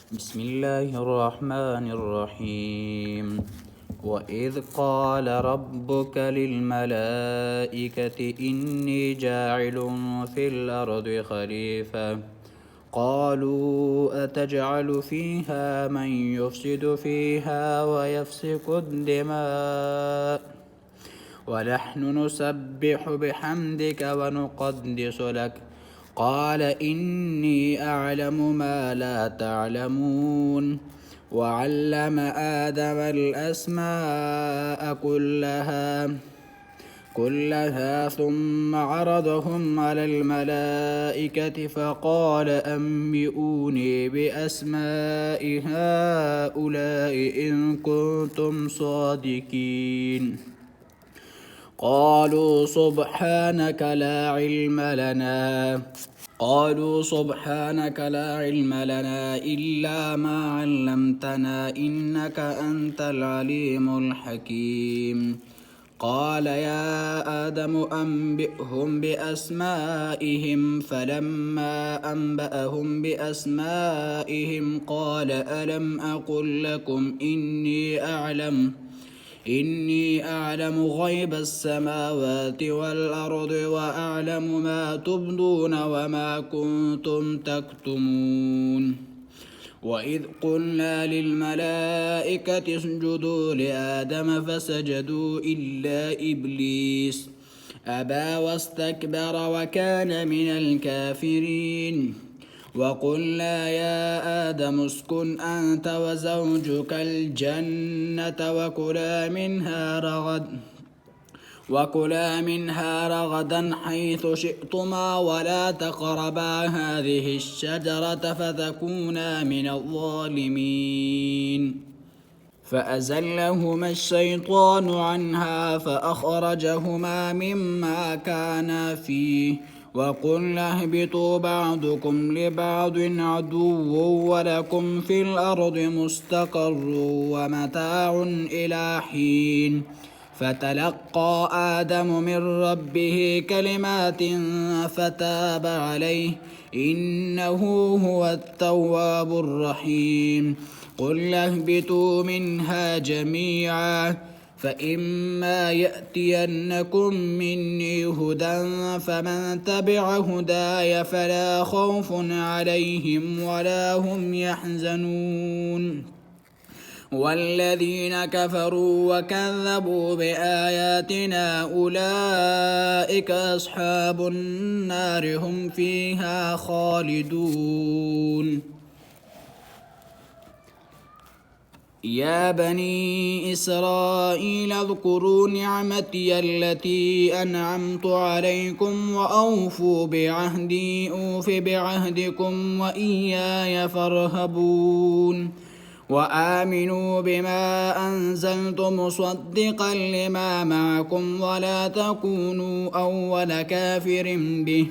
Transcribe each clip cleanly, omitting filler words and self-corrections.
بسم الله الرحمن الرحيم. وإذ قال ربك للملائكة إني جاعل في الأرض خليفة قالوا أتجعل فيها من يفسد فيها ويسفك الدماء ونحن نسبح بحمدك ونقدس لك قال إني أعلم ما لا تعلمون وعلم آدم الأسماء كلها ثم عرضهم على الملائكة فقال أنبئوني بأسماء هؤلاء إن كنتم صادقين قالوا سبحانك لا علم لنا إلا ما علمتنا إنك أنت العليم الحكيم قال يا آدم أنبئهم بأسمائهم فلما أنبأهم بأسمائهم قال ألم أقل لكم إني أعلم غيب السماوات والأرض وأعلم ما تبدون وما كنتم تكتمون وإذ قلنا للملائكة اسجدوا لآدم فسجدوا إلا إبليس أبى واستكبر وكان من الكافرين وقلنا يا آدم اسكن أنت وزوجك الجنة وكلا منها رغدا حيث شئتما ولا تقربا هذه الشجرة فتكونا من الظالمين فأزلهما الشيطان عنها فأخرجهما مما كانا فيه وقلنا اهبطوا بعضكم لبعض عدو ولكم في الأرض مستقر ومتاع إلى حين فتلقى آدم من ربه كلمات فتاب عليه إنه هو التواب الرحيم قل اهبطوا منها جميعا فإما يأتينكم مني هدى فمن تبع هداي فلا خوف عليهم ولا هم يحزنون والذين كفروا وكذبوا بآياتنا أولئك أصحاب النار هم فيها خالدون يا بني إسرائيل اذكروا نعمتي التي أنعمت عليكم وأوفوا بعهدي أوف بعهدكم وإياي فارهبون وآمنوا بما أنزلت مصدقا لما معكم ولا تكونوا أول كافر به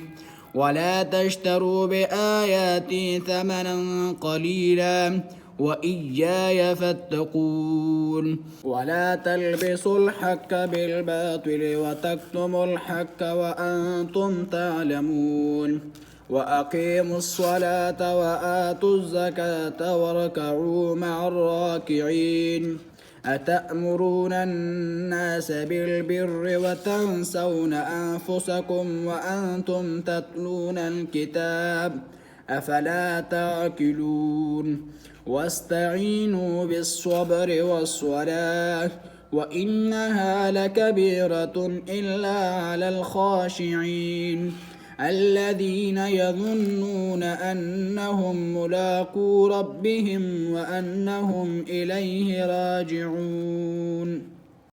ولا تشتروا بآياتي ثمنا قليلا وإياي فاتقون ولا تلبسوا الحق بالباطل وتكتموا الحق وأنتم تعلمون وأقيموا الصلاة وآتوا الزكاة واركعوا مع الراكعين أتأمرون الناس بالبر وتنسون أنفسكم وأنتم تتلون الكتاب أفلا تعقلون واستعينوا بالصبر والصلاة وإنها لكبيرة إلا على الخاشعين الذين يظنون أنهم ملاقو ربهم وأنهم إليه راجعون